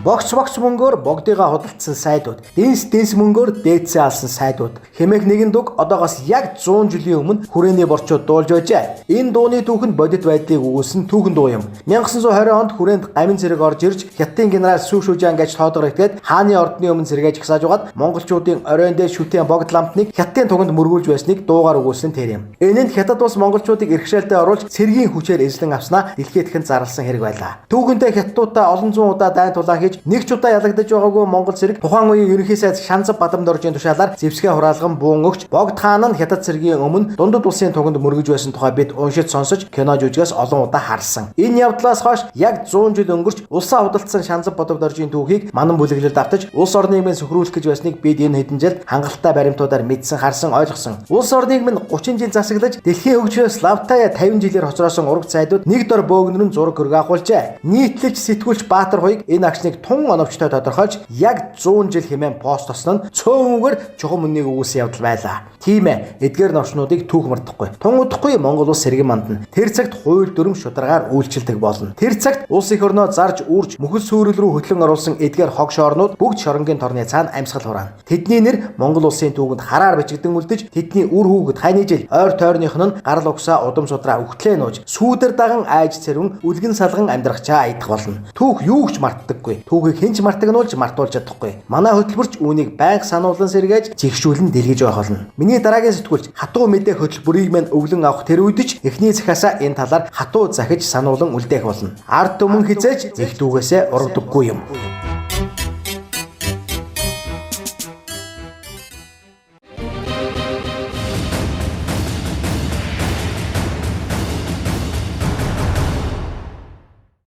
Богц мөнгөөр богдыгаа худалдсан сайдууд, дэнс мөнгөөр дээдсээ алсан сайдууд хэмээх нэгэн дуг одоогоос яг 100 жилийн өмнө хүрээний борчууд дуулж байжээ. Энэ дууны түүхэнд бодит байдлыг өгүүлсэн түүхэн дуу юм. 1920 онд хүрээнд гамин зэрэг орж ирж Хятадын генерал Сүү Шүжан гэж тоодгор итгээд хааны ордны өмнө сэргээж гисааж угаад монголчуудын оройн дээр шүтэн богд ламтныг Хятадын туганд мөргүүлж байсныг дуугаар өгүүлсэн тэр юм. Энэнд Хятад улс монголчуудыг эрхшээлтэд оруулж цэргийн хүчээр эзлэн авснаа дэлхийд ихэн зарласан хэрэг байлаа. Түүхэнтэй хятадуудаа олон зуун удаа дайн тулаан хийж нэг ч удаа ялагдаж байгаагүй монгол цэрэг тухайн үеийн ерөнхий сайд Шанзав Бадамдоржийн тушаалаар зэвсгээ хураалган буун өгч богд хаан нь Хятад цэргийн өмнө дундад улсын туганд мөргөж байсан тухай бид уншиж сонсож кино жүжигээс олон удаа харсан. Энэ явдлаас хойш яг 100 жил өнгөрч улсаа худалдсан Шанзав Бадамдоржийн түүхийг манан бүлэглэлд автаж улс орныг минь сөхрүүлэх гэж байсныг бид энэ хэдэн жилд хангалттай баримтуудаар мэдсэн, харсан, ойлгосон. Улс орныг минь 30 жил засаглаж дэлхийн хөгжлөөс лавтая 50 жилээр хоцроосон ураг цайдууд нэг дор бөөгнөр нь зураг хөргө агуулжээ. Нийтлэлж сэтгүүлч Баатар хоёг энэ агшныг тун оновчтой тодорхойлж яг 100 жил хэмээн пост тосно нь цөөнгээр чухам үннийг өгүүлсэн явдал байлаа. Тийм ээ, эдгээр новшнуудыг түүх мартахгүй. Тун удахгүй Монгол улс сэргэн мандна. Тэр цагт хууль дүрм шударгаар үйлчилдэг болно. Тэр цагт улс их орноо зарж үрж мөхөл сүрэл рүү хөтлөн оруулсан эдгээр хог шоорнууд бүгд шоронгийн торны цаана амьсгал хураана. Тэдний нэр Монгол улсын түүхэнд хараар бичигдэн үлдэж, тэдний үр хүүхэд хайны жил ойр тойрных нь гарал угсаа удам судраа өгтлээ нууж, сүүдэр даган айж цэрвэн үлгэн салган амьдрахчаа аядах болно. Түүх юу ч мартдаггүй. Түүхийг хинч мартагнуулж мартуулж чадахгүй. Манай хөтөлбөрч үүнийг байнга сануулan сэргээж зэгшүүлэн дэлгэж байх болно. Миний дараагийн сэтгүүлч хатуу мэдээ хөтөлбөрийг мань өвлөн авах тэр үед ч эхний захиасаа энэ талаар хатуу захиж сануулan үлдээх болно. Ард түмэн хизээж зэх дүүгээсээ урагдаггүй юм.